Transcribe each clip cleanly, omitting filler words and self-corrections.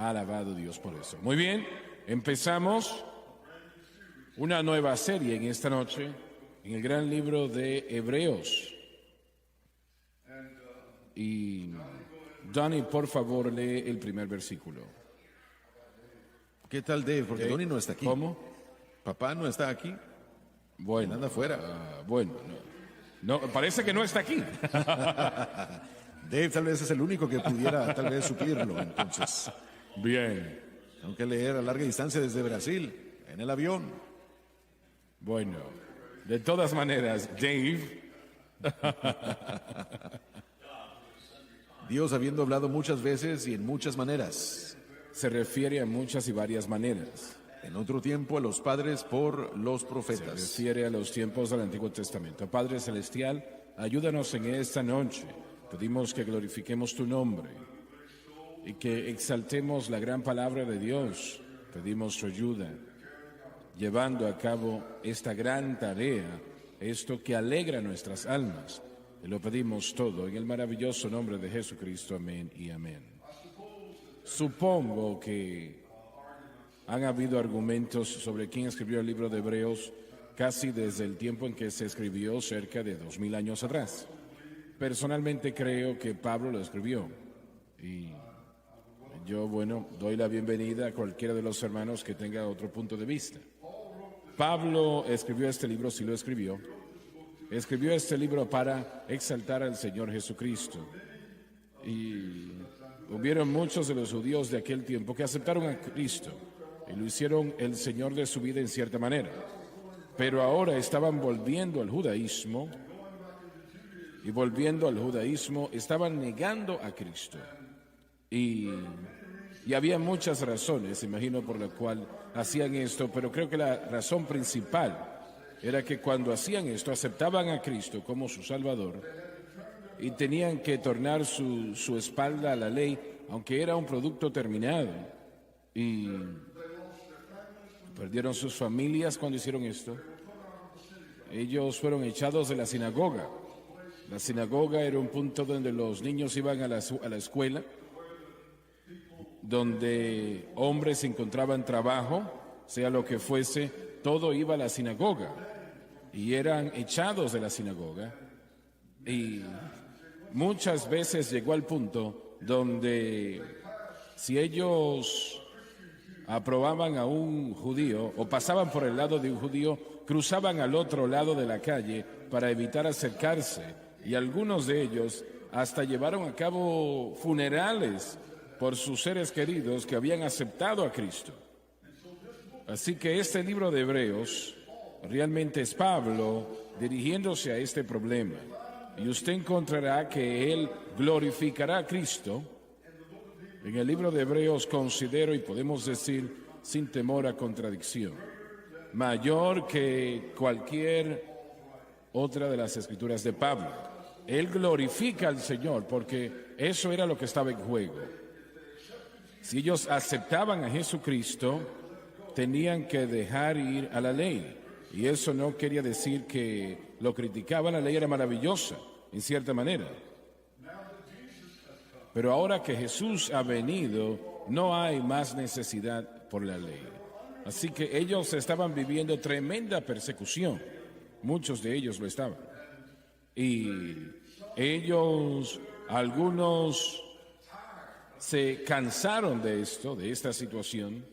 Alabado Dios por eso. Muy bien, empezamos una nueva serie en esta noche en el gran libro de Hebreos. Y Donnie, por favor, lee el primer versículo. ¿Qué tal, Dave? Porque ¿Qué? Donnie no está aquí. ¿Cómo? Papá no está aquí. Bueno, Él anda afuera. bueno, no, parece que no está aquí. Dave tal vez es el único que pudiera tal vez suplirlo, entonces. Bien, Tengo que leer a larga distancia desde Brasil, en el avión. bueno, de todas maneras, Dave, Dios habiendo hablado muchas veces y en muchas maneras. se refiere a muchas y varias maneras. En otro tiempo a los padres por los Se profetas. refiere a los tiempos del Antiguo Testamento. Padre Celestial, ayúdanos en esta noche. Pedimos que glorifiquemos tu nombre y que exaltemos la gran palabra de Dios. Pedimos tu ayuda, llevando a cabo esta gran tarea, esto que alegra nuestras almas. Y lo pedimos todo en el maravilloso nombre de Jesucristo. Amén y amén. Supongo que han habido argumentos sobre quién escribió el libro de Hebreos casi desde el tiempo en que se escribió, cerca de 2000 años atrás. Personalmente creo que Pablo lo escribió. Y yo, doy la bienvenida a cualquiera de los hermanos que tenga otro punto de vista. Pablo escribió este libro, sí lo escribió. Escribió este libro para exaltar al Señor Jesucristo. Y hubieron muchos de los judíos de aquel tiempo que aceptaron a Cristo y lo hicieron el Señor de su vida en cierta manera. Pero ahora estaban volviendo al judaísmo, y volviendo al judaísmo estaban negando a Cristo. Y había muchas razones, imagino, por la cual hacían esto, pero creo que la razón principal era que cuando hacían esto aceptaban a Cristo como su Salvador y tenían que tornar su espalda a la ley, aunque era un producto terminado. Y perdieron sus familias cuando hicieron esto. Ellos fueron echados de la sinagoga. La sinagoga era un punto donde los niños iban a la escuela, donde hombres encontraban trabajo, sea lo que fuese, todo iba a la sinagoga. Y eran echados de la sinagoga. Y muchas veces llegó al punto donde si ellos aprobaban a un judío o pasaban por el lado de un judío, cruzaban al otro lado de la calle para evitar acercarse. Y algunos de ellos hasta llevaron a cabo funerales por sus seres queridos que habían aceptado a Cristo. Así que este libro de Hebreos realmente es Pablo dirigiéndose a este problema. Y usted encontrará que él glorificará a Cristo. En el libro de Hebreos considero, y podemos decir sin temor a contradicción, mayor que cualquier otra de las escrituras de Pablo. Él glorifica al Señor porque eso era lo que estaba en juego. Si ellos aceptaban a Jesucristo, tenían que dejar ir a la ley. Y eso no quería decir que lo criticaban, la ley era maravillosa, en cierta manera. Pero ahora que Jesús ha venido, no hay más necesidad por la ley. Así que ellos estaban viviendo tremenda persecución. Muchos de ellos lo estaban. Y ellos, algunos se cansaron de esto, de esta situación.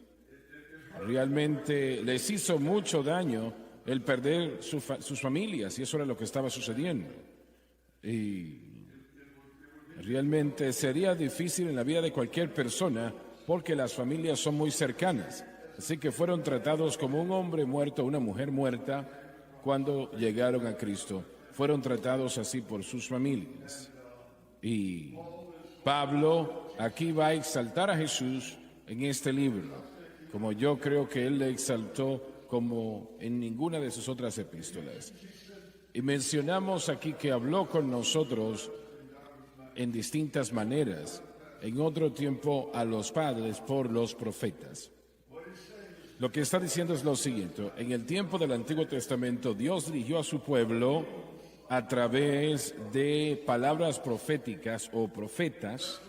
Realmente les hizo mucho daño el perder sus familias, y eso era lo que estaba sucediendo. Y realmente sería difícil en la vida de cualquier persona porque las familias son muy cercanas. Así que fueron tratados como un hombre muerto, una mujer muerta, cuando llegaron a Cristo. Fueron tratados así por sus familias. Y Pablo aquí va a exaltar a Jesús en este libro, como yo creo que él le exaltó como en ninguna de sus otras epístolas. Y mencionamos aquí que habló con nosotros en distintas maneras, en otro tiempo a los padres por los profetas. Lo que está diciendo es lo siguiente: en el tiempo del Antiguo Testamento Dios dirigió a su pueblo a través de palabras proféticas o profetas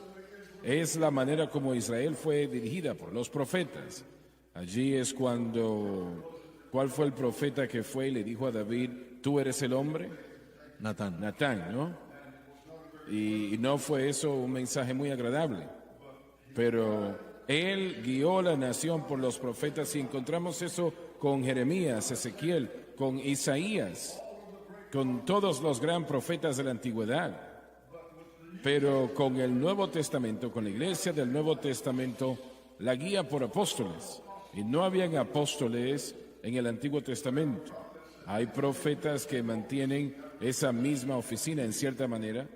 es la manera como Israel fue dirigida por los profetas. Allí es ¿cuál fue el profeta que fue y le dijo a David, tú eres el hombre? Natán. Natán, ¿no? Y no fue eso un mensaje muy agradable, pero él guió la nación por los profetas y encontramos eso con Jeremías, Ezequiel, con Isaías, con todos los gran profetas de la antigüedad. Pero con el Nuevo Testamento, con la iglesia del Nuevo Testamento, la guía por apóstoles. Y no habían apóstoles en el Antiguo Testamento. Hay profetas que mantienen esa misma oficina en cierta manera,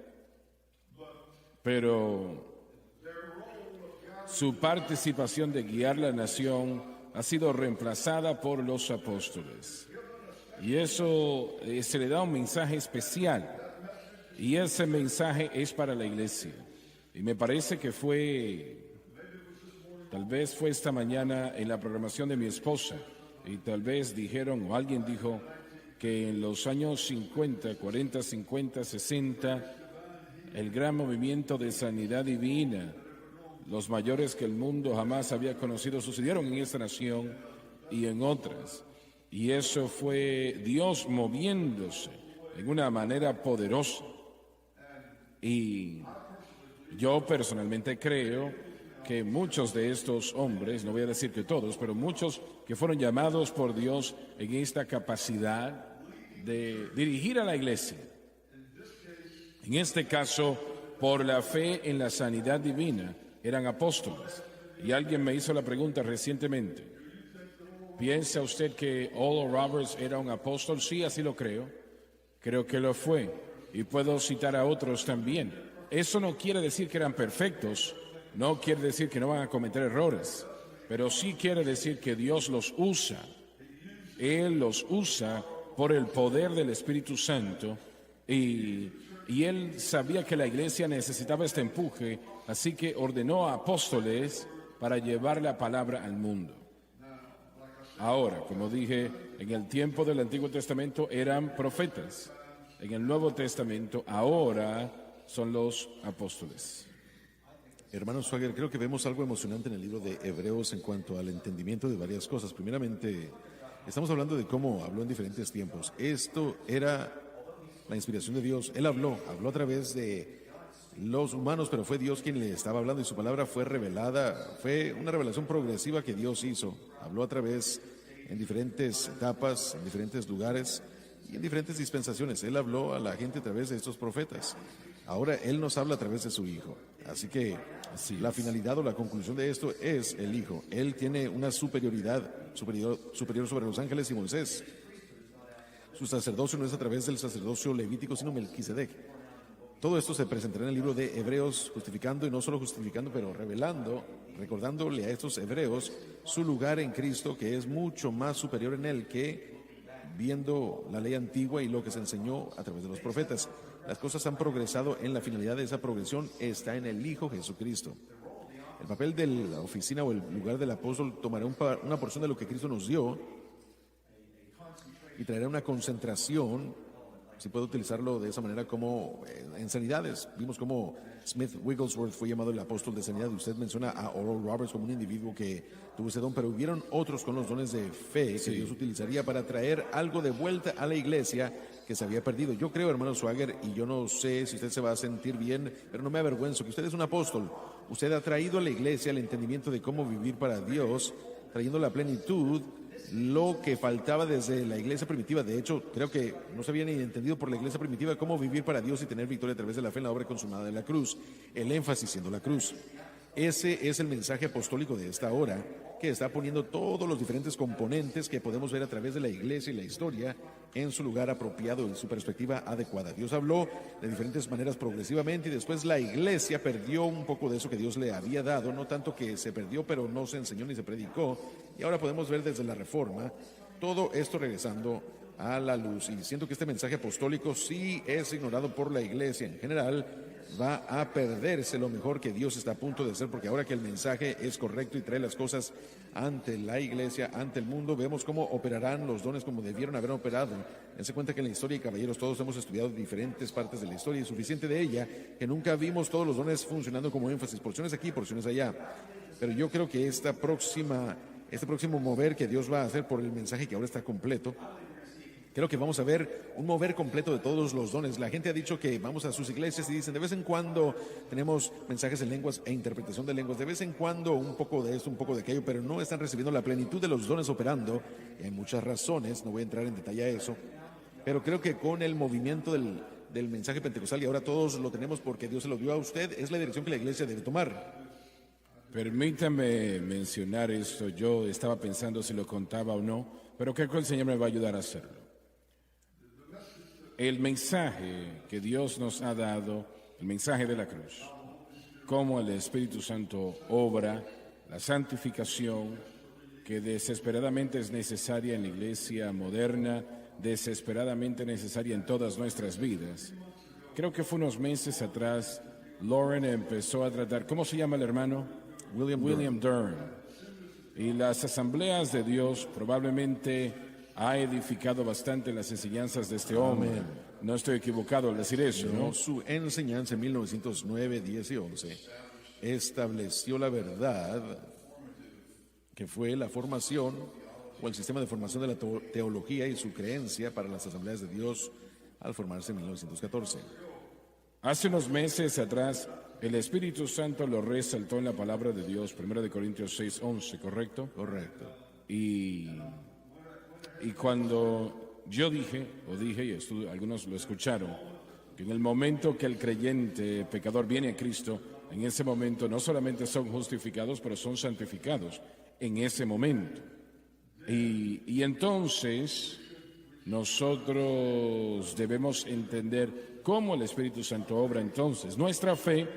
pero su participación de guiar la nación ha sido reemplazada por los apóstoles. Y eso se le da un mensaje especial. Y ese mensaje es para la iglesia. Y me parece que tal vez fue esta mañana en la programación de mi esposa. Y tal vez dijeron, o alguien dijo, que en los años 50, 40, 50, 60, el gran movimiento de sanidad divina, los mayores que el mundo jamás había conocido, sucedieron en esta nación y en otras. Y eso fue Dios moviéndose en una manera poderosa. Y yo personalmente creo que muchos de estos hombres, no voy a decir que todos, pero muchos que fueron llamados por Dios en esta capacidad de dirigir a la iglesia, en este caso, por la fe en la sanidad divina, eran apóstoles. Y alguien me hizo la pregunta recientemente, ¿piensa usted que Oral Roberts era un apóstol? Sí, así lo creo. Creo que lo fue. Y puedo citar a otros también. Eso no quiere decir que eran perfectos, no quiere decir que no van a cometer errores, pero sí quiere decir que Dios los usa. Él los usa por el poder del Espíritu Santo y Él sabía que la iglesia necesitaba este empuje, así que ordenó a apóstoles para llevar la palabra al mundo. Ahora, como dije, en el tiempo del Antiguo Testamento eran profetas. En el Nuevo Testamento ahora son los apóstoles. Hermano Swagger, creo que vemos algo emocionante en el libro de Hebreos en cuanto al entendimiento de varias cosas. Primeramente, estamos hablando de cómo habló en diferentes tiempos. Esto era la inspiración de Dios. Él habló a través de los humanos, pero fue Dios quien le estaba hablando y su palabra fue revelada. Fue una revelación progresiva que Dios hizo. Habló a través en diferentes etapas, en diferentes lugares y en diferentes dispensaciones. Él habló a la gente a través de estos profetas. Ahora Él nos habla a través de su Hijo. Así que la finalidad o la conclusión de esto es el Hijo. Él tiene una superioridad superior sobre los ángeles y Moisés. Su sacerdocio no es a través del sacerdocio levítico, sino Melquisedec. Todo esto se presentará en el libro de Hebreos, justificando y no solo justificando, pero revelando, recordándole a estos hebreos su lugar en Cristo, que es mucho más superior en Él que viendo la ley antigua y lo que se enseñó a través de los profetas. Las cosas han progresado, en la finalidad de esa progresión está en el Hijo Jesucristo. El papel de la oficina o el lugar del apóstol tomará una porción de lo que Cristo nos dio y traerá una concentración, si puedo utilizarlo de esa manera, como en sanidades. Vimos cómo Smith Wigglesworth fue llamado el apóstol de sanidad. Usted menciona a Oral Roberts como un individuo que tuvo ese don, pero hubieron otros con los dones de fe que Dios utilizaría para traer algo de vuelta a la iglesia que se había perdido. Yo creo, hermano Swagger, y yo no sé si usted se va a sentir bien, pero no me avergüenzo, que usted es un apóstol. Usted ha traído a la iglesia el entendimiento de cómo vivir para Dios, trayendo la plenitud, lo que faltaba desde la iglesia primitiva. De hecho, creo que no se había ni entendido por la iglesia primitiva cómo vivir para Dios y tener victoria a través de la fe en la obra consumada de la cruz, el énfasis siendo la cruz. Ese es el mensaje apostólico de esta hora, que está poniendo todos los diferentes componentes que podemos ver a través de la iglesia y la historia en su lugar apropiado y su perspectiva adecuada. Dios habló de diferentes maneras progresivamente y después la iglesia perdió un poco de eso que Dios le había dado, no tanto que se perdió, pero no se enseñó ni se predicó. Y ahora podemos ver desde la Reforma todo esto regresando a la luz. Y siento que este mensaje apostólico, si es ignorado por la iglesia en general, va a perderse lo mejor que Dios está a punto de hacer, porque ahora que el mensaje es correcto y trae las cosas ante la iglesia, ante el mundo, vemos cómo operarán los dones como debieron haber operado. Dense cuenta que en la historia, y caballeros, todos hemos estudiado diferentes partes de la historia y suficiente de ella, que nunca vimos todos los dones funcionando como énfasis, porciones aquí, porciones allá. Pero yo creo que este próximo mover que Dios va a hacer por el mensaje que ahora está completo, creo que vamos a ver un mover completo de todos los dones. La gente ha dicho que vamos a sus iglesias y dicen, de vez en cuando tenemos mensajes en lenguas e interpretación de lenguas, de vez en cuando un poco de esto, un poco de aquello, pero no están recibiendo la plenitud de los dones operando. Y hay muchas razones, no voy a entrar en detalle a eso, pero creo que con el movimiento del mensaje pentecostal, y ahora todos lo tenemos porque Dios se lo dio a usted, es la dirección que la iglesia debe tomar. Permítame mencionar esto. Yo estaba pensando si lo contaba o no, pero creo que el Señor me va a ayudar a hacerlo. El mensaje que Dios nos ha dado, el mensaje de la cruz, cómo el Espíritu Santo obra, la santificación que desesperadamente es necesaria en la iglesia moderna, desesperadamente necesaria en todas nuestras vidas. Creo que fue unos meses atrás, Lauren empezó a tratar, ¿cómo se llama el hermano? William Durham. Y las asambleas de Dios probablemente ha edificado bastante las enseñanzas de este hombre. Amén. No estoy equivocado al decir eso, ¿no? Su enseñanza en 1909, 10 y 11 estableció la verdad que fue la formación o el sistema de formación de la teología y su creencia para las asambleas de Dios al formarse en 1914. Hace unos meses atrás, el Espíritu Santo lo resaltó en la palabra de Dios, 1 Corintios 6, 11, ¿correcto? Correcto. Y cuando yo dije, y algunos lo escucharon, que en el momento que el creyente pecador viene a Cristo, en ese momento no solamente son justificados, pero son santificados en ese momento. Y entonces nosotros debemos entender cómo el Espíritu Santo obra entonces. Nuestra fe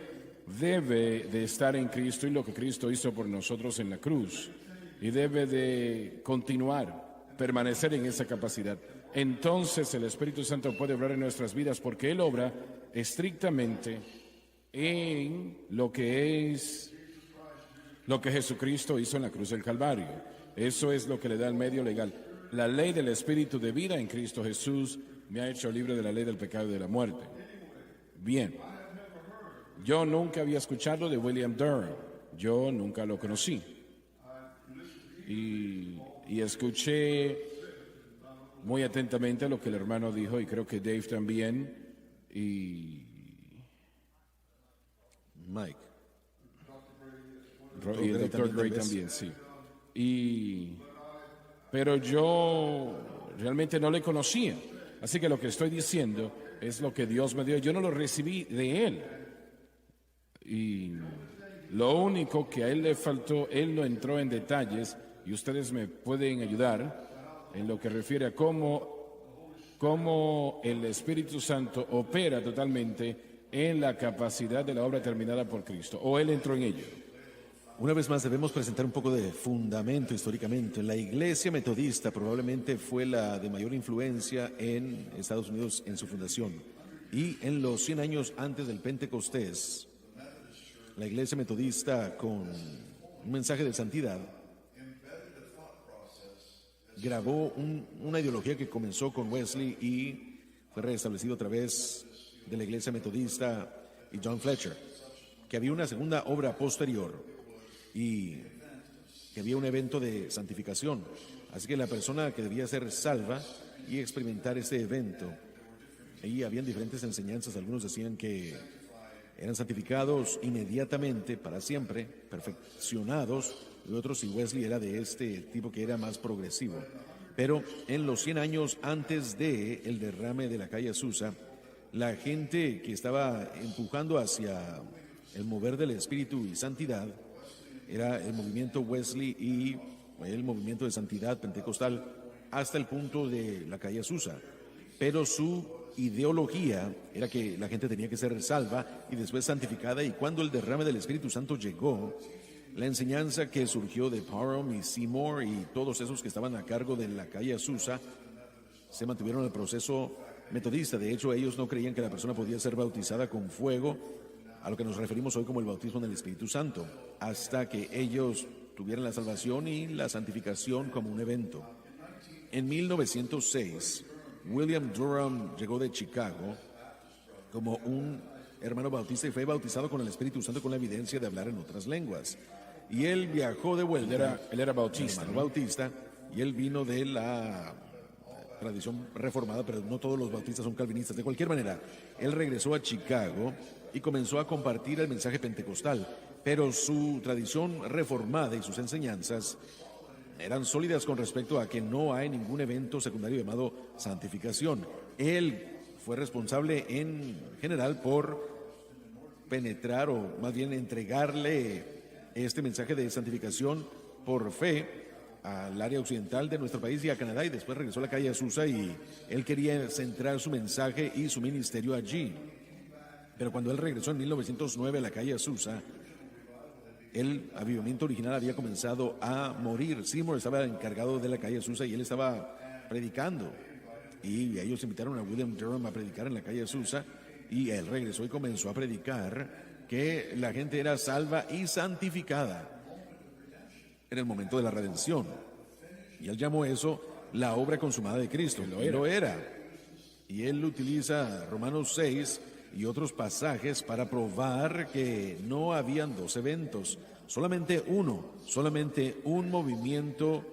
debe de estar en Cristo y lo que Cristo hizo por nosotros en la cruz, y debe de continuar, permanecer en esa capacidad. Entonces el Espíritu Santo puede obrar en nuestras vidas porque Él obra estrictamente en lo que Jesucristo hizo en la cruz del Calvario. Eso es lo que le da el medio legal. La ley del Espíritu de vida en Cristo Jesús me ha hecho libre de la ley del pecado y de la muerte. Bien, yo nunca había escuchado de William Durham, yo nunca lo conocí. Y escuché muy atentamente lo que el hermano dijo, y creo que Dave también, y Mike. Y el Dr. Gray también, sí. Pero yo realmente no le conocía. Así que lo que estoy diciendo es lo que Dios me dio. Yo no lo recibí de Él. Y lo único que a Él le faltó, Él no entró en detalles, y ustedes me pueden ayudar en lo que refiere a cómo el Espíritu Santo opera totalmente en la capacidad de la obra terminada por Cristo. O Él entró en ello. Una vez más debemos presentar un poco de fundamento históricamente. La iglesia metodista probablemente fue la de mayor influencia en Estados Unidos en su fundación. Y en los 100 años antes del Pentecostés, la iglesia metodista, con un mensaje de santidad, grabó una ideología que comenzó con Wesley y fue restablecido a través de la iglesia metodista y John Fletcher, que había una segunda obra posterior y que había un evento de santificación. Así que la persona que debía ser salva y experimentar este evento, ahí habían diferentes enseñanzas. Algunos decían que eran santificados inmediatamente, para siempre, perfeccionados, y otros, y Wesley era de este tipo que era más progresivo. Pero en los 100 años antes de el derrame de la calle Azusa, la gente que estaba empujando hacia el mover del Espíritu y santidad era el movimiento Wesley y el movimiento de santidad pentecostal hasta el punto de la calle Azusa. Pero su ideología era que la gente tenía que ser salva y después santificada, y cuando el derrame del Espíritu Santo llegó, la enseñanza que surgió de Parham y Seymour y todos esos que estaban a cargo de la calle Azusa se mantuvieron el proceso metodista. De hecho, ellos no creían que la persona podía ser bautizada con fuego, a lo que nos referimos hoy como el bautismo en el Espíritu Santo, hasta que ellos tuvieran la salvación y la santificación como un evento. En 1906, William Durham llegó de Chicago como un hermano bautista y fue bautizado con el Espíritu Santo con la evidencia de hablar en otras lenguas. Y él viajó de vuelta. Él era bautista, hermano ¿no? bautista, y él vino de la tradición reformada, pero no todos los bautistas son calvinistas. De cualquier manera, él regresó a Chicago y comenzó a compartir el mensaje pentecostal, pero su tradición reformada y sus enseñanzas eran sólidas con respecto a que no hay ningún evento secundario llamado santificación. Él fue responsable en general por penetrar, o más bien entregarle este mensaje de santificación por fe al área occidental de nuestro país y a Canadá, y después regresó a la calle Azusa y él quería centrar su mensaje y su ministerio allí. Pero cuando él regresó en 1909 a la calle Azusa, el avivamiento original había comenzado a morir. Seymour estaba encargado de la calle Azusa y él estaba predicando. Y ellos invitaron a William Durham a predicar en la calle Azusa, y él regresó y comenzó a predicar que la gente era salva y santificada en el momento de la redención. Y él llamó eso la obra consumada de Cristo. Lo era. Y él utiliza Romanos 6 y otros pasajes para probar que no habían dos eventos, solamente uno, solamente un movimiento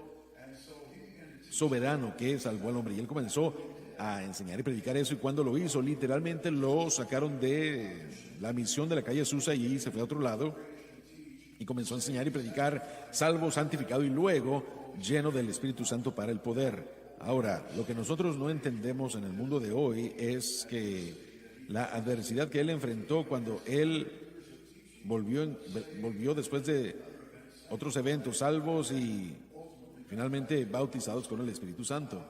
soberano que salvó al hombre. Y él comenzó a enseñar y predicar eso, y cuando lo hizo, literalmente lo sacaron de la misión de la calle Azusa y se fue a otro lado y comenzó a enseñar y predicar salvo, santificado y luego lleno del Espíritu Santo para el poder. Ahora, lo que nosotros no entendemos en el mundo de hoy es que la adversidad que él enfrentó cuando él volvió después de otros eventos, salvos y finalmente bautizados con el Espíritu Santo.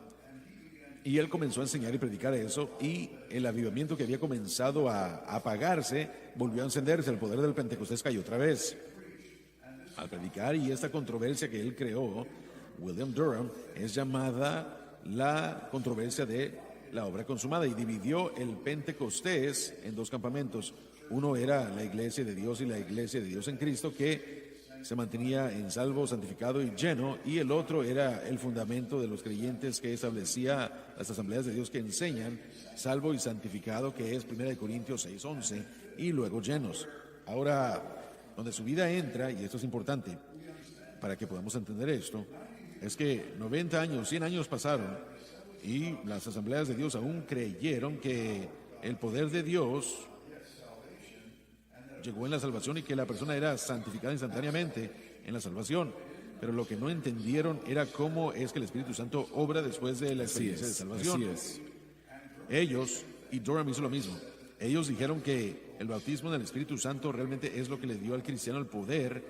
Y él comenzó a enseñar y predicar eso, y el avivamiento que había comenzado a apagarse volvió a encenderse. El poder del Pentecostés cayó otra vez al predicar, y esta controversia que él creó, William Durham, es llamada la controversia de la obra consumada, y dividió el Pentecostés en dos campamentos. Uno era la Iglesia de Dios y la Iglesia de Dios en Cristo, que se mantenía en salvo, santificado y lleno, y el otro era el fundamento de los creyentes que establecía las asambleas de Dios que enseñan salvo y santificado, que es 1 Corintios 6:11, y luego llenos. Ahora, donde su vida entra, y esto es importante para que podamos entender esto, es que 90 años, 100 años pasaron, y las asambleas de Dios aún creyeron que el poder de Dios llegó en la salvación y que la persona era santificada instantáneamente en la salvación. Pero lo que no entendieron era cómo es que el Espíritu Santo obra después de la experiencia de salvación. Así es. Ellos, y Durham hizo lo mismo, ellos dijeron que el bautismo en el Espíritu Santo realmente es lo que le dio al cristiano el poder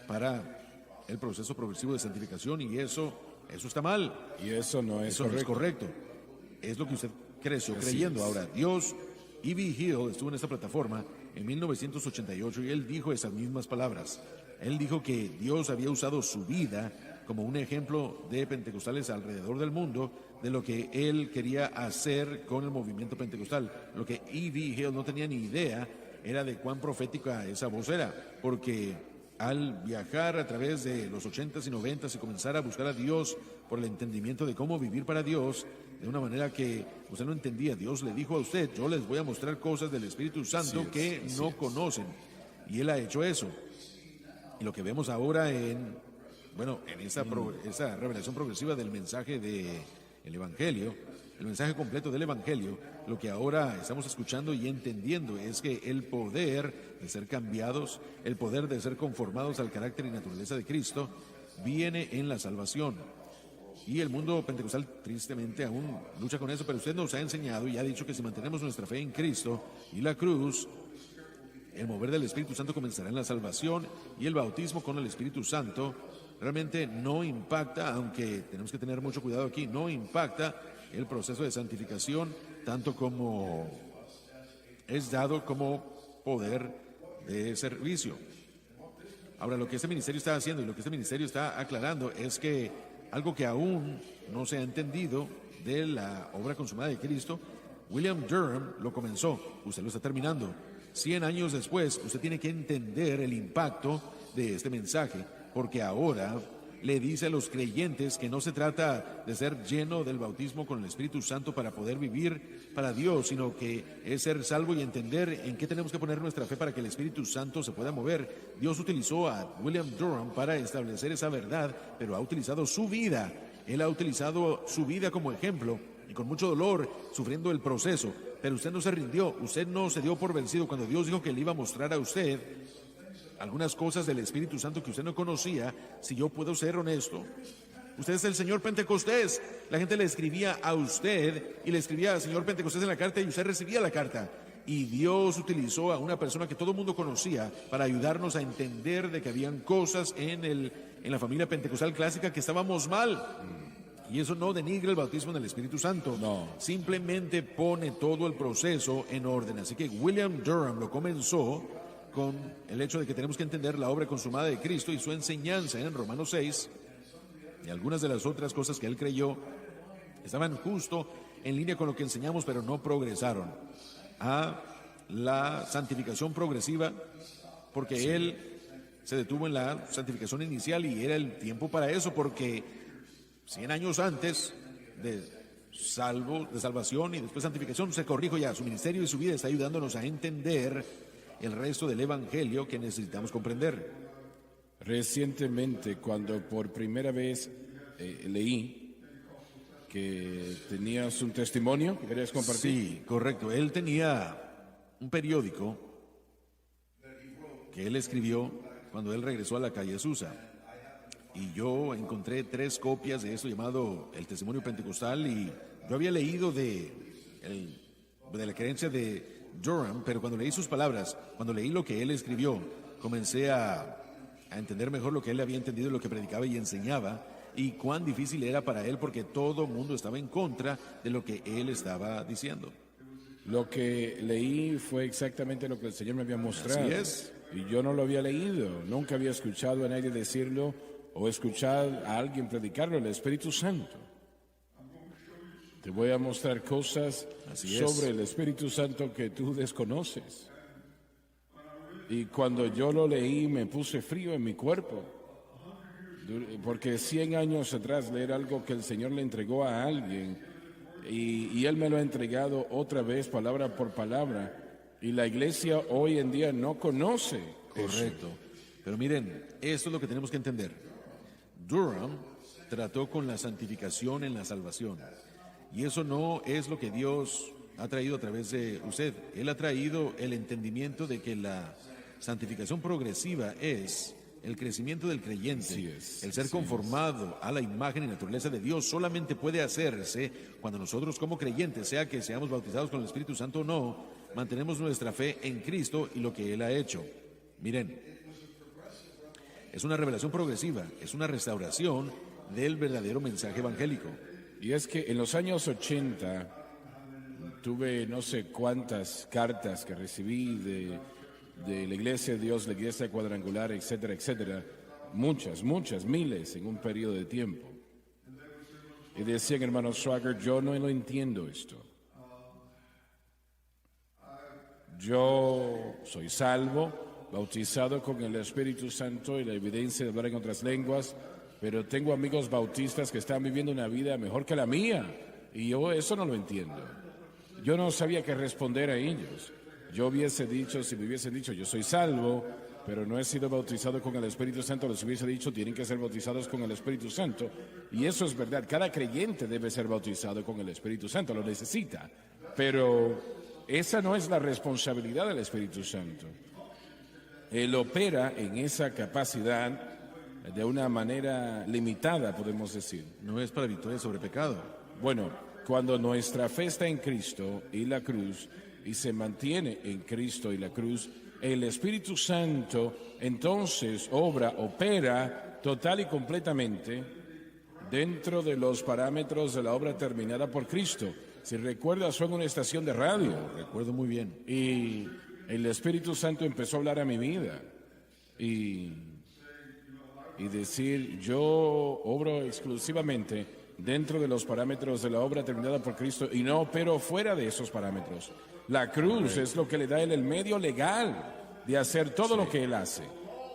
para el proceso progresivo de santificación, y eso está mal. Y eso no es Eso no es correcto. Es lo que usted creció creyendo. Ahora, Dios, E.B. Hill estuvo en esta plataforma en 1988 y él dijo esas mismas palabras. Él dijo que Dios había usado su vida como un ejemplo de pentecostales alrededor del mundo, de lo que él quería hacer con el movimiento pentecostal. Lo que E.B. Hill no tenía ni idea era de cuán profética esa voz era, porque al viajar a través de los 80s y 90s y comenzar a buscar a Dios por el entendimiento de cómo vivir para Dios, de una manera que usted no entendía, Dios le dijo a usted: yo les voy a mostrar cosas del Espíritu Santo que no conocen. Y él ha hecho eso. Y lo que vemos ahora en esa revelación progresiva del mensaje del Evangelio, el mensaje completo del Evangelio, lo que ahora estamos escuchando y entendiendo es que el poder de ser cambiados, el poder de ser conformados al carácter y naturaleza de Cristo, viene en la salvación. Y el mundo pentecostal tristemente aún lucha con eso, pero usted nos ha enseñado y ha dicho que si mantenemos nuestra fe en Cristo y la cruz, el mover del Espíritu Santo comenzará en la salvación, y el bautismo con el Espíritu Santo realmente no impacta, aunque tenemos que tener mucho cuidado aquí, no impacta el proceso de santificación, tanto como es dado como poder de servicio. Ahora, lo que este ministerio está haciendo y lo que este ministerio está aclarando es que algo que aún no se ha entendido de la obra consumada de Cristo, William Durham lo comenzó, usted lo está terminando. 100 años después, usted tiene que entender el impacto de este mensaje, porque ahora le dice a los creyentes que no se trata de ser lleno del bautismo con el Espíritu Santo para poder vivir para Dios, sino que es ser salvo y entender en qué tenemos que poner nuestra fe para que el Espíritu Santo se pueda mover. Dios utilizó a William Durham para establecer esa verdad, pero ha utilizado su vida. Él ha utilizado su vida como ejemplo y con mucho dolor, sufriendo el proceso. Pero usted no se rindió, usted no se dio por vencido cuando Dios dijo que le iba a mostrar a usted algunas cosas del Espíritu Santo que usted no conocía. Si yo puedo ser honesto, usted es el Señor Pentecostés. La gente le escribía a usted y le escribía al Señor Pentecostés en la carta y usted recibía la carta. Y Dios utilizó a una persona que todo el mundo conocía para ayudarnos a entender de que habían cosas en la familia pentecostal clásica que estábamos mal. Y eso no denigra el bautismo en el Espíritu Santo. No. Simplemente pone todo el proceso en orden. Así que William Durham lo comenzó con el hecho de que tenemos que entender la obra consumada de Cristo y su enseñanza en Romanos 6, y algunas de las otras cosas que él creyó estaban justo en línea con lo que enseñamos, pero no progresaron a la santificación progresiva, porque él se detuvo en la santificación inicial y era el tiempo para eso, porque 100 años antes de salvación y después santificación, se corrijo ya, su ministerio y su vida está ayudándonos a entender el resto del evangelio que necesitamos comprender. Recientemente, cuando por primera vez leí que tenías un testimonio que querías compartir. Sí, correcto. Él tenía un periódico que él escribió cuando él regresó a la calle Susa. Y yo encontré 3 copias de esto llamado El Testimonio Pentecostal, y yo había leído de la creencia de Durham, pero cuando leí sus palabras, cuando leí lo que él escribió, comencé a entender mejor lo que él había entendido, lo que predicaba y enseñaba, y cuán difícil era para él, porque todo el mundo estaba en contra de lo que él estaba diciendo. Lo que leí fue exactamente lo que el Señor me había mostrado. Así es. Y yo no lo había leído, nunca había escuchado a nadie decirlo o escuchar a alguien predicarlo, el Espíritu Santo. Te voy a mostrar cosas sobre el Espíritu Santo que tú desconoces. Y cuando yo lo leí me puse frío en mi cuerpo, porque 100 años atrás leer algo que el Señor le entregó a alguien y Él me lo ha entregado otra vez palabra por palabra, y la iglesia hoy en día no conoce. Correcto. Pero miren, esto es lo que tenemos que entender. Durham trató con la santificación en la salvación. Y eso no es lo que Dios ha traído a través de usted. Él ha traído el entendimiento de que la santificación progresiva es el crecimiento del creyente. El ser conformado a la imagen y naturaleza de Dios solamente puede hacerse cuando nosotros como creyentes, sea que seamos bautizados con el Espíritu Santo o no, mantenemos nuestra fe en Cristo y lo que Él ha hecho. Miren, es una revelación progresiva, es una restauración del verdadero mensaje evangélico. Y es que en los años 80 tuve no sé cuántas cartas que recibí de la Iglesia de Dios, la Iglesia Cuadrangular, etcétera, etcétera. Muchas, miles en un periodo de tiempo. Y decían, hermano Swagger, yo no lo entiendo esto. Yo soy salvo, bautizado con el Espíritu Santo y la evidencia de hablar en otras lenguas, pero tengo amigos bautistas que están viviendo una vida mejor que la mía, y yo eso no lo entiendo. Yo no sabía qué responder a ellos. Yo hubiese dicho, si me hubiesen dicho, yo soy salvo, pero no he sido bautizado con el Espíritu Santo, les hubiese dicho, tienen que ser bautizados con el Espíritu Santo. Y eso es verdad, cada creyente debe ser bautizado con el Espíritu Santo, lo necesita. Pero esa no es la responsabilidad del Espíritu Santo. Él opera en esa capacidad de una manera limitada, podemos decir. No es para victoria sobre pecado. Bueno, cuando nuestra fe está en Cristo y la cruz, y se mantiene en Cristo y la cruz, el Espíritu Santo entonces opera total y completamente dentro de los parámetros de la obra terminada por Cristo. Si recuerdas, fue en una estación de radio. Recuerdo muy bien. Y el Espíritu Santo empezó a hablar a mi vida y decir, yo obro exclusivamente dentro de los parámetros de la obra terminada por Cristo y no opero fuera de esos parámetros. La cruz es lo que le da a él el medio legal de hacer todo lo que él hace.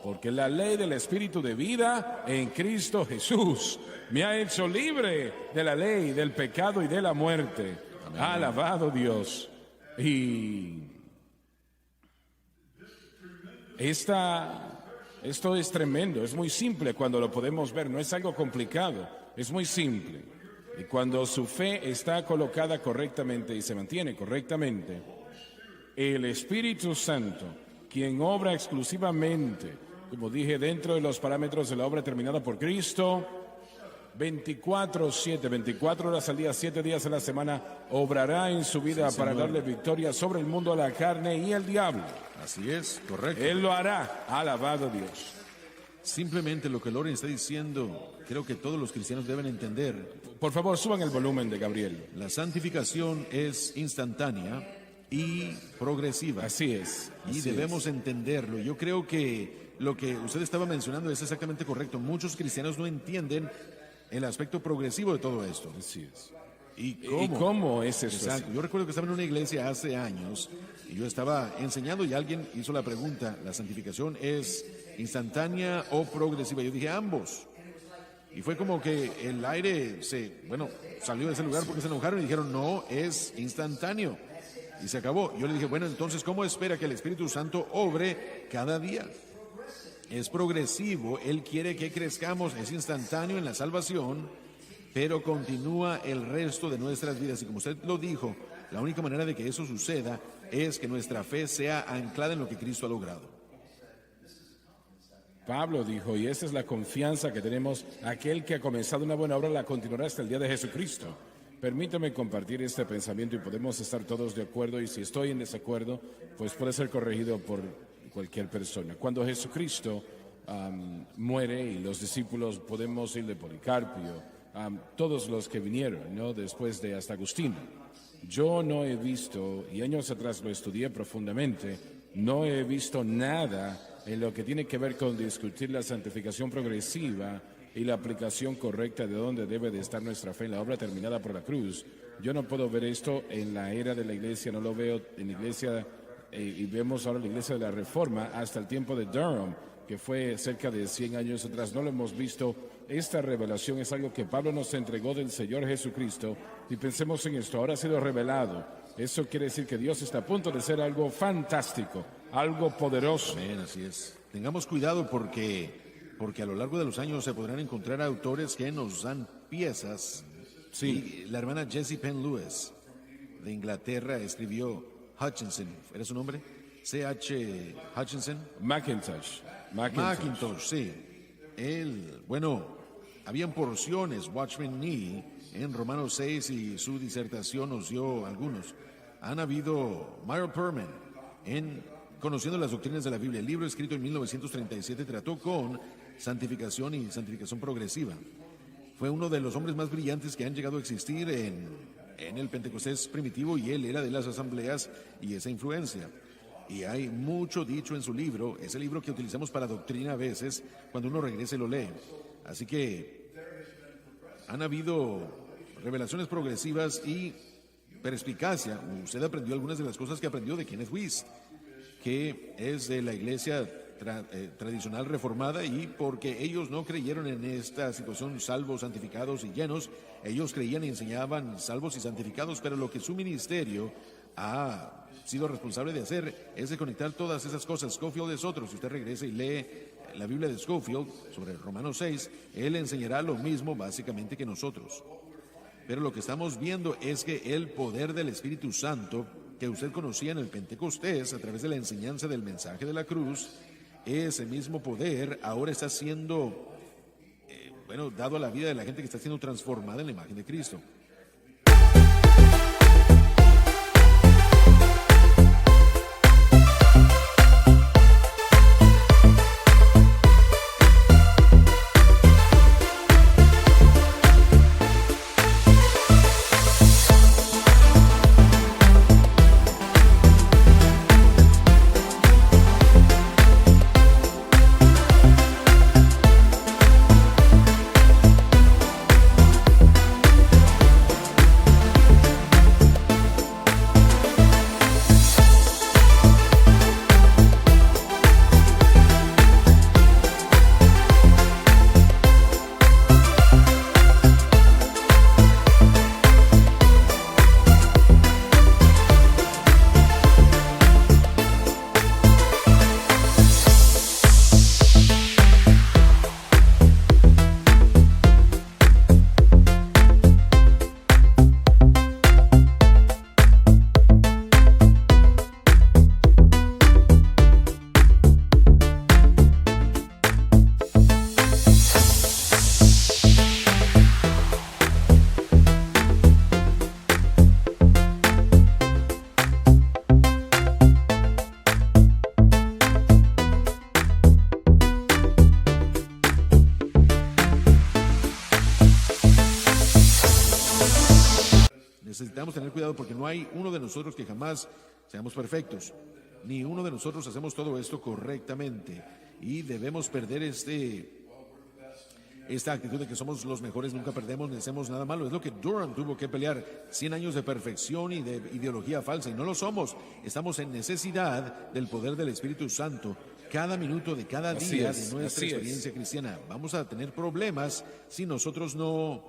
Porque la ley del Espíritu de vida en Cristo Jesús me ha hecho libre de la ley, del pecado y de la muerte. Amén. Alabado Dios. Y esto es tremendo, es muy simple cuando lo podemos ver, no es algo complicado, es muy simple. Y cuando su fe está colocada correctamente y se mantiene correctamente, el Espíritu Santo, quien obra exclusivamente, como dije, dentro de los parámetros de la obra terminada por Cristo, 24/7, 24 horas al día, 7 días a la semana, obrará en su vida para darle victoria sobre el mundo, la carne y el diablo. Así es, correcto. Él lo hará, alabado Dios. Simplemente lo que Loren está diciendo, creo que todos los cristianos deben entender. Por favor, suban el volumen de Gabriel. La santificación es instantánea y progresiva. Así es. Y debemos entenderlo. Yo creo que lo que usted estaba mencionando es exactamente correcto. Muchos cristianos no entienden el aspecto progresivo de todo esto. Así es. ¿Y cómo es eso? Exacto. Yo recuerdo que estaba en una iglesia hace años y yo estaba enseñando y alguien hizo la pregunta, ¿la santificación es instantánea o progresiva? Yo dije, ambos. Y fue como que el aire salió de ese lugar porque se enojaron y dijeron, no, es instantáneo. Y se acabó. Yo le dije, bueno, entonces, ¿cómo espera que el Espíritu Santo obre cada día? Es progresivo, Él quiere que crezcamos, es instantáneo en la salvación, pero continúa el resto de nuestras vidas. Y como usted lo dijo, la única manera de que eso suceda es que nuestra fe sea anclada en lo que Cristo ha logrado. Pablo dijo, y esa es la confianza que tenemos, aquel que ha comenzado una buena obra la continuará hasta el día de Jesucristo. Permítame compartir este pensamiento y podemos estar todos de acuerdo, y si estoy en desacuerdo, pues puede ser corregido por cualquier persona. Cuando Jesucristo muere y los discípulos, podemos ir de Policarpio, todos los que vinieron, ¿no? Después de hasta Agustino. Yo no he visto, y años atrás lo estudié profundamente, no he visto nada en lo que tiene que ver con discutir la santificación progresiva y la aplicación correcta de dónde debe de estar nuestra fe en la obra terminada por la cruz. Yo no puedo ver esto en la era de la iglesia, no lo veo en la iglesia, y vemos ahora la iglesia de la Reforma hasta el tiempo de Durham, que fue cerca de 100 años atrás. No lo hemos visto. Esta revelación es algo que Pablo nos entregó del Señor Jesucristo, y pensemos en esto, ahora ha sido revelado. Eso quiere decir que Dios está a punto de ser algo fantástico, algo poderoso. Amén, así es. Tengamos cuidado porque a lo largo de los años se podrán encontrar autores que nos dan piezas. Sí. Y la hermana Jessie Penn Lewis de Inglaterra escribió Hutchinson, ¿era su nombre? C.H. Hutchinson. Macintosh, sí. Habían porciones, Watchman Nee, en Romanos 6, y su disertación nos dio algunos. Han habido Myron Perman en Conociendo las Doctrinas de la Biblia. El libro escrito en 1937 trató con santificación y santificación progresiva. Fue uno de los hombres más brillantes que han llegado a existir en el Pentecostés primitivo, y él era de las asambleas y esa influencia. Y hay mucho dicho en su libro, ese libro que utilizamos para doctrina a veces, cuando uno regresa y lo lee. Así que han habido revelaciones progresivas y perspicacia. Usted aprendió algunas de las cosas que aprendió de Kenneth Wuest, que es de la iglesia tradicional reformada, y porque ellos no creyeron en esta situación salvos, santificados y llenos, ellos creían y enseñaban salvos y santificados, pero lo que su ministerio ha sido responsable de hacer es de conectar todas esas cosas. Scofield es otro. Si usted regresa y lee la Biblia de Scofield sobre Romanos 6, él enseñará lo mismo básicamente que nosotros. Pero lo que estamos viendo es que el poder del Espíritu Santo que usted conocía en el Pentecostés a través de la enseñanza del mensaje de la cruz, ese mismo poder ahora está siendo dado a la vida de la gente que está siendo transformada en la imagen de Cristo. nosotros que jamás seamos perfectos. Ni uno de nosotros hacemos todo esto correctamente. Y debemos perder esta actitud de que somos los mejores, nunca perdemos ni hacemos nada malo. Es lo que Durham tuvo que pelear, 100 años de perfección y de ideología falsa, y no lo somos. Estamos en necesidad del poder del Espíritu Santo cada minuto de cada día de nuestra experiencia cristiana. Vamos a tener problemas si nosotros no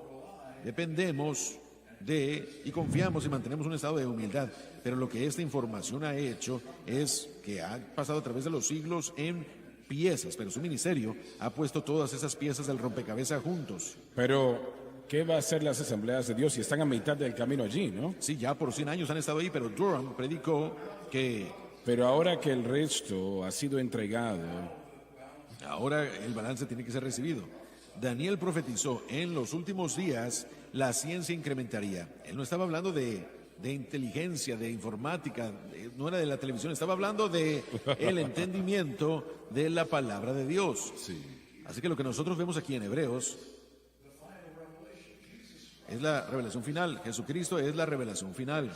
dependemos de y confiamos y mantenemos un estado de humildad. Pero lo que esta información ha hecho es que ha pasado a través de los siglos en piezas, pero su ministerio ha puesto todas esas piezas del rompecabezas juntos. Pero, ¿qué va a hacer las asambleas de Dios si están a mitad del camino allí, no? Sí, ya por 100 años han estado ahí, pero Durham predicó que... Pero ahora que el resto ha sido entregado, ahora el balance tiene que ser recibido. Daniel profetizó, en los últimos días la ciencia incrementaría. Él no estaba hablando de inteligencia, de informática, no era de la televisión, estaba hablando de el entendimiento de la palabra de Dios. Sí. Así que lo que nosotros vemos aquí en Hebreos es la revelación final. Jesucristo es la revelación final.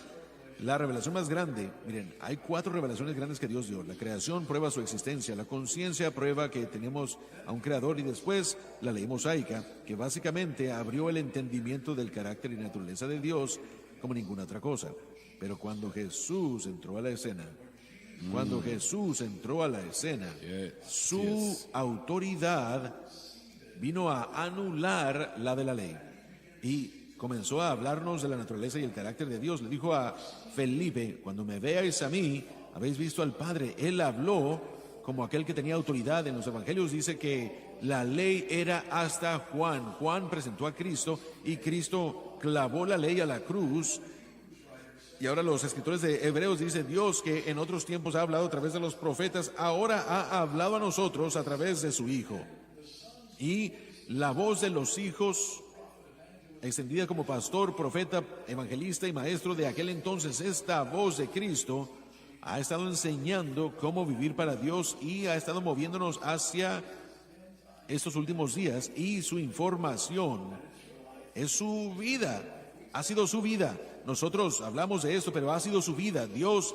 La revelación más grande, miren, hay 4 revelaciones grandes que Dios dio. La creación prueba su existencia, la conciencia prueba que tenemos a un creador, y después la ley mosaica, que básicamente abrió el entendimiento del carácter y naturaleza de Dios como ninguna otra cosa. Pero cuando Jesús entró a la escena, su autoridad vino a anular la de la ley y comenzó a hablarnos de la naturaleza y el carácter de Dios. Le dijo a Felipe: cuando me veáis a mí, habéis visto al Padre. Él habló como aquel que tenía autoridad. En los evangelios dice que la ley era hasta Juan. Juan presentó a Cristo y Cristo clavó la ley a la cruz. Y ahora los escritores de Hebreos dicen: Dios, que en otros tiempos ha hablado a través de los profetas, ahora ha hablado a nosotros a través de su Hijo. Y la voz de los hijos, extendida como pastor, profeta, evangelista y maestro de aquel entonces, esta voz de Cristo ha estado enseñando cómo vivir para Dios y ha estado moviéndonos hacia estos últimos días, y su información es su vida, ha sido su vida. Nosotros hablamos de esto, pero ha sido su vida. Dios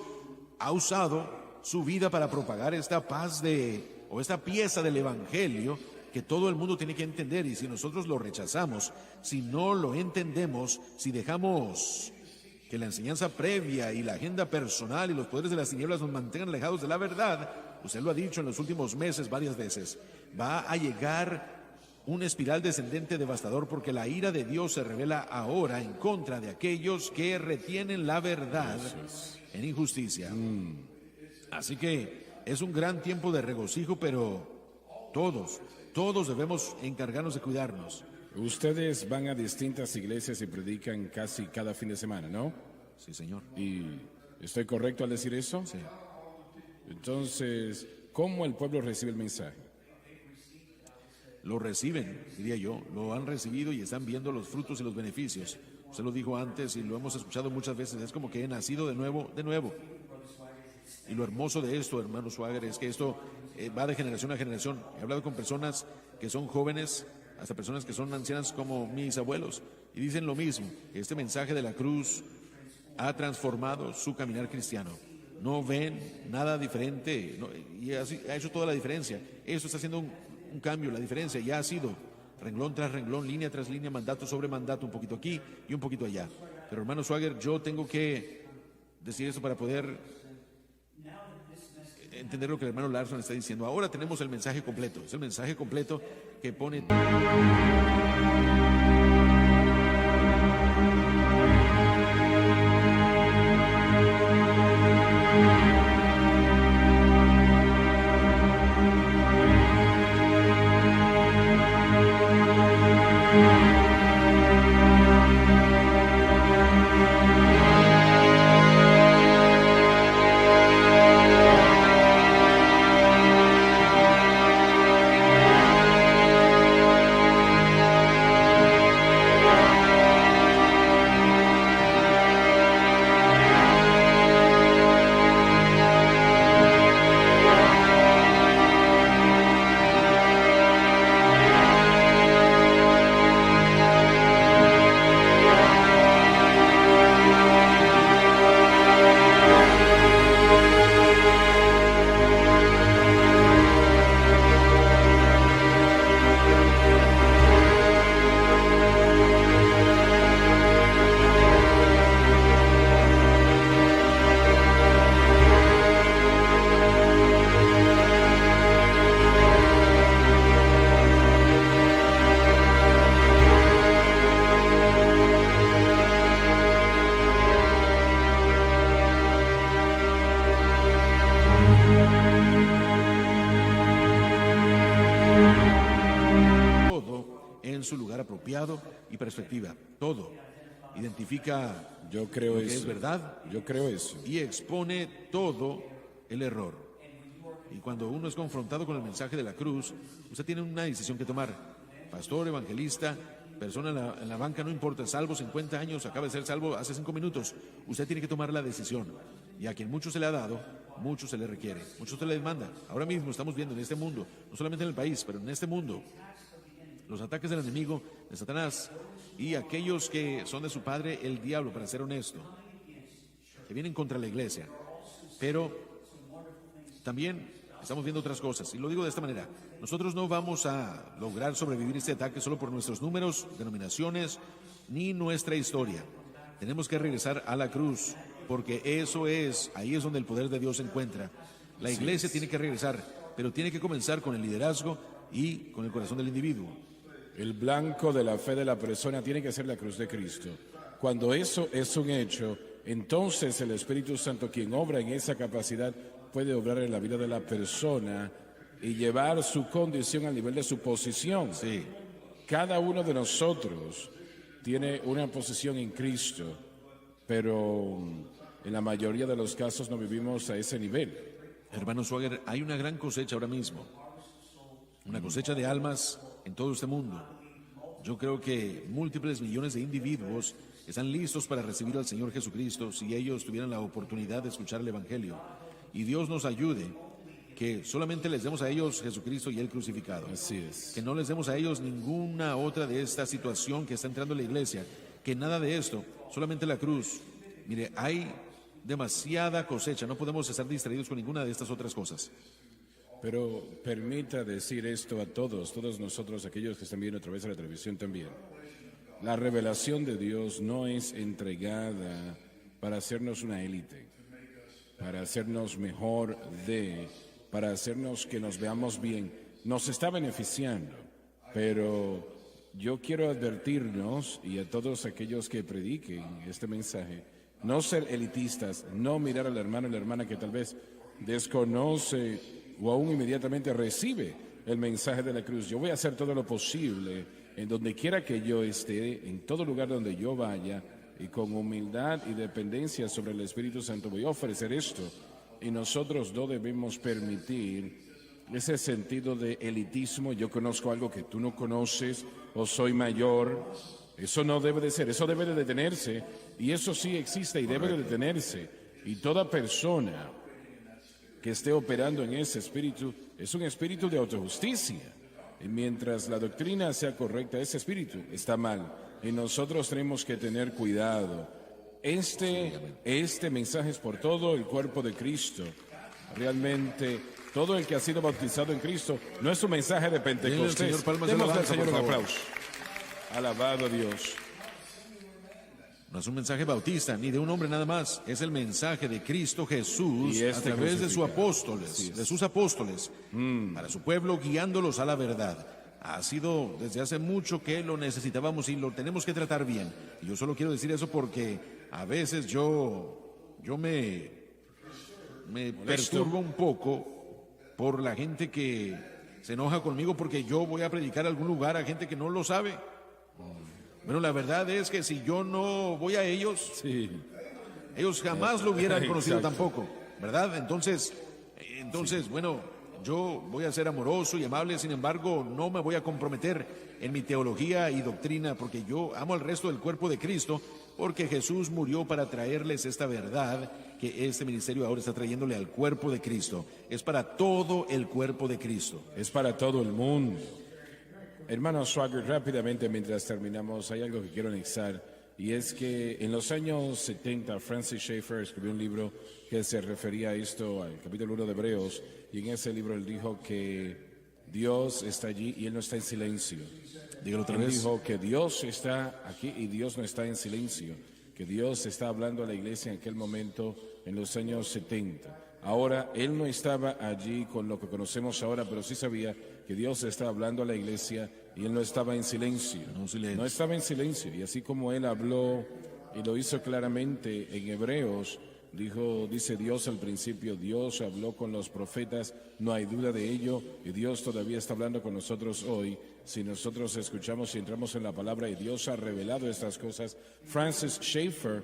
ha usado su vida para propagar esta paz esta pieza del evangelio que todo el mundo tiene que entender. Y si nosotros lo rechazamos, si no lo entendemos, si dejamos que la enseñanza previa y la agenda personal y los poderes de las tinieblas nos mantengan alejados de la verdad, usted lo ha dicho en los últimos meses varias veces, va a llegar una espiral descendente devastador, porque la ira de Dios se revela ahora en contra de aquellos que retienen la verdad en injusticia. Así que es un gran tiempo de regocijo, pero todos debemos encargarnos de cuidarnos. Ustedes van a distintas iglesias y predican casi cada fin de semana, ¿no? Sí, señor. ¿Y estoy correcto al decir eso? Sí. Entonces, ¿cómo el pueblo recibe el mensaje? Lo reciben, diría yo, lo han recibido y están viendo los frutos y los beneficios. Usted lo dijo antes y lo hemos escuchado muchas veces, es como que he nacido de nuevo. Y lo hermoso de esto, hermano Swagger, es que esto va de generación a generación. He hablado con personas que son jóvenes, hasta personas que son ancianas como mis abuelos, y dicen lo mismo, que este mensaje de la cruz ha transformado su caminar cristiano. No ven nada diferente, y así ha hecho toda la diferencia. Esto está haciendo un cambio, la diferencia ya ha sido renglón tras renglón, línea tras línea, mandato sobre mandato, un poquito aquí y un poquito allá. Pero hermano Swagger, yo tengo que decir esto para poder entender lo que el hermano Larson está diciendo. Ahora tenemos el mensaje completo, es el mensaje completo que pone... su lugar apropiado y perspectiva. Todo identifica Yo creo lo que eso. es verdad Yo creo eso. y expone todo el error. Y cuando uno es confrontado con el mensaje de la cruz, usted tiene una decisión que tomar. Pastor, evangelista, persona en la banca, no importa, salvo 50 años, acaba de ser salvo hace 5 minutos. Usted tiene que tomar la decisión. Y a quien mucho se le ha dado, mucho se le requiere, mucho se le demanda. Ahora mismo estamos viendo en este mundo, no solamente en el país, pero en este mundo, los ataques del enemigo, de Satanás, y aquellos que son de su padre, el diablo, para ser honesto, que vienen contra la iglesia. Pero también estamos viendo otras cosas, y lo digo de esta manera: nosotros no vamos a lograr sobrevivir este ataque solo por nuestros números, denominaciones, ni nuestra historia. Tenemos que regresar a la cruz, porque ahí es donde el poder de Dios se encuentra. La iglesia tiene que regresar, pero tiene que comenzar con el liderazgo y con el corazón del individuo. El blanco de la fe de la persona tiene que ser la cruz de Cristo. Cuando eso es un hecho, entonces el Espíritu Santo, quien obra en esa capacidad, puede obrar en la vida de la persona y llevar su condición al nivel de su posición. Sí. Cada uno de nosotros tiene una posición en Cristo, pero en la mayoría de los casos no vivimos a ese nivel. Hermano Swagger, hay una gran cosecha ahora mismo, una cosecha de almas en todo este mundo. Yo creo que múltiples millones de individuos están listos para recibir al Señor Jesucristo si ellos tuvieran la oportunidad de escuchar el Evangelio. Y Dios nos ayude que solamente les demos a ellos Jesucristo y Él crucificado. Así es. Que no les demos a ellos ninguna otra de esta situación que está entrando en la iglesia. Que nada de esto, solamente la cruz. Mire, hay demasiada cosecha, no podemos estar distraídos con ninguna de estas otras cosas. Pero permita decir esto a todos nosotros, aquellos que están viendo a través de la televisión también. La revelación de Dios no es entregada para hacernos una élite, para hacernos mejor para hacernos que nos veamos bien. Nos está beneficiando, pero yo quiero advertirnos y a todos aquellos que prediquen este mensaje, no ser elitistas, no mirar al hermano y la hermana que tal vez desconoce o aún inmediatamente recibe el mensaje de la cruz. Yo voy a hacer todo lo posible en donde quiera que yo esté, en todo lugar donde yo vaya, y con humildad y dependencia sobre el Espíritu Santo voy a ofrecer esto. Y nosotros no debemos permitir ese sentido de elitismo. Yo conozco algo que tú no conoces, o soy mayor. Eso no debe de ser, eso debe de detenerse, y eso sí existe y debe de detenerse. Y toda persona que esté operando en ese espíritu es un espíritu de autojusticia. Y mientras la doctrina sea correcta, ese espíritu está mal. Y nosotros tenemos que tener cuidado. Este mensaje es por todo el cuerpo de Cristo. Realmente, todo el que ha sido bautizado en Cristo no es un mensaje de Pentecostés. Démosle al Señor un aplauso. Alabado a Dios. No es un mensaje bautista, ni de un hombre nada más. Es el mensaje de Cristo Jesús a través de sus apóstoles, para su pueblo, guiándolos a la verdad. Ha sido desde hace mucho que lo necesitábamos y lo tenemos que tratar bien. Y yo solo quiero decir eso porque a veces yo me perturbo un poco por la gente que se enoja conmigo porque yo voy a predicar a algún lugar a gente que no lo sabe. Bueno, la verdad es que si yo no voy a ellos, ellos jamás lo hubieran conocido tampoco, ¿verdad? Entonces, bueno, yo voy a ser amoroso y amable, sin embargo, no me voy a comprometer en mi teología y doctrina, porque yo amo al resto del cuerpo de Cristo, porque Jesús murió para traerles esta verdad que este ministerio ahora está trayéndole al cuerpo de Cristo. Es para todo el cuerpo de Cristo. Es para todo el mundo. Hermano Swagger, rápidamente mientras terminamos, hay algo que quiero anexar, y es que en los años 70 Francis Schaeffer escribió un libro que se refería a esto, al capítulo 1 de Hebreos, y en ese libro él dijo que Dios está allí y Él no está en silencio. Dígalo otra Él vez. dijo que Dios está aquí y Dios no está en silencio, que Dios está hablando a la iglesia en aquel momento, en los años 70. Ahora, Él no estaba allí con lo que conocemos ahora, pero sí sabía que Dios estaba hablando a la iglesia y Él no estaba en silencio. No estaba en silencio. Y así como Él habló y lo hizo claramente en Hebreos, dice Dios al principio, Dios habló con los profetas, no hay duda de ello, y Dios todavía está hablando con nosotros hoy. si nosotros escuchamos y entramos en la palabra y Dios ha revelado estas cosas. Francis Schaeffer,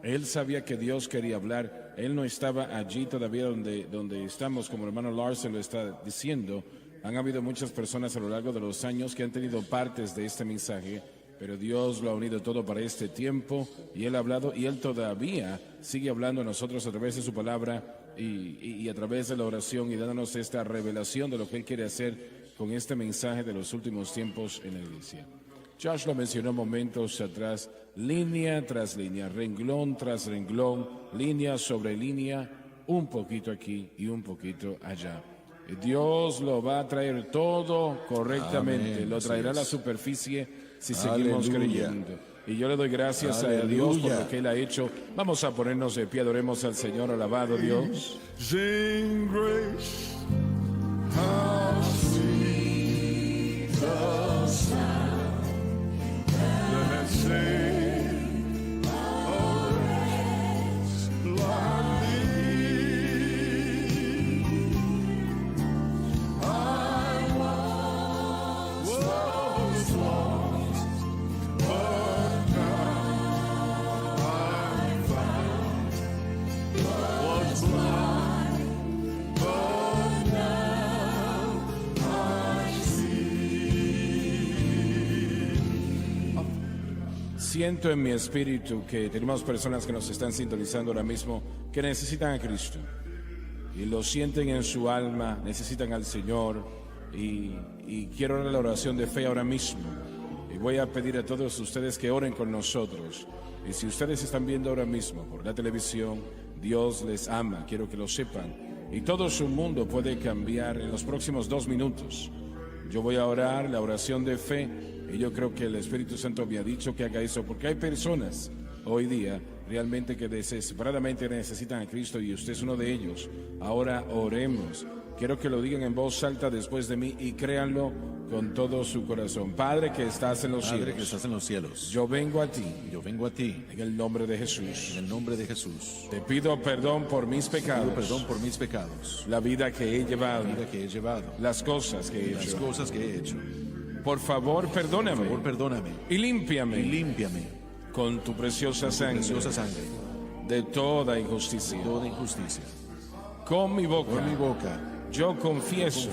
él sabía que Dios quería hablar. Él no estaba allí todavía donde estamos, como el hermano Larson lo está diciendo. Han habido muchas personas a lo largo de los años que han tenido partes de este mensaje, pero Dios lo ha unido todo para este tiempo y Él ha hablado y Él todavía sigue hablando a nosotros a través de su palabra y a través de la oración y dándonos esta revelación de lo que Él quiere hacer con este mensaje de los últimos tiempos en la iglesia. Josh lo mencionó momentos atrás, línea tras línea, renglón tras renglón, línea sobre línea, un poquito aquí y un poquito allá. Dios lo va a traer todo correctamente, amén, lo traerá a la superficie si seguimos Aleluya. creyendo. Y yo le doy gracias a Aleluya. Dios por lo que Él ha hecho. Vamos a ponernos de pie, adoremos al Señor, alabado Dios. Sing grace, how sweet the sound that saved a wretch like me. I was lost, but now I'm found. Was blind, but now I Siento en mi espíritu que tenemos personas que nos están sintonizando ahora mismo que necesitan a Cristo y lo sienten en su alma, necesitan al Señor y quiero orar la oración de fe ahora mismo y voy a pedir a todos ustedes que oren con nosotros. Y si ustedes están viendo ahora mismo por la televisión, Dios les ama, quiero que lo sepan, y todo su mundo puede cambiar en los próximos 2 minutos. Yo voy a orar la oración de fe y yo creo que el Espíritu Santo me ha dicho que haga eso, porque hay personas hoy día realmente que desesperadamente necesitan a Cristo y usted es uno de ellos. Ahora oremos. Quiero que lo digan en voz alta después de mí y créanlo con todo su corazón. Padre que estás en los Padre que cielos, estás en los cielos, yo vengo a ti yo vengo a ti en el nombre de Jesús. en el nombre de Jesús. Te pido perdón por mis Pido pecados, perdón por mis pecados, la vida que he llevado, la vida que he llevado, las cosas que he las hecho. cosas que he hecho. Por favor, Por perdóname favor, perdóname y límpiame y límpiame con tu preciosa sangre preciosa sangre, de toda injusticia. toda injusticia. Con mi boca, Por mi boca yo confieso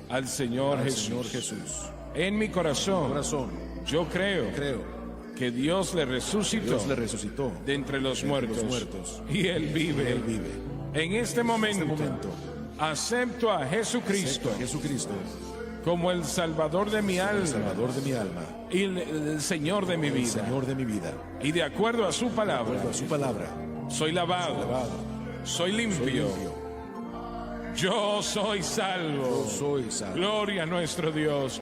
al Señor al Jesús. Señor Jesús. En mi corazón, yo creo Creo que Dios le resucitó Dios le resucitó de entre los muertos, muertos. y Él vive. Él vive. En este momento, acepto a Acepto Jesucristo a Jesucristo, como el Salvador de mi el alma Salvador de mi alma, y el Señor de mi el vida. Señor de mi vida. Y de acuerdo a su palabra, Por su palabra, soy lavado, lavado, soy soy limpio, limpio, yo soy salvo. soy salvo. Gloria a nuestro Dios.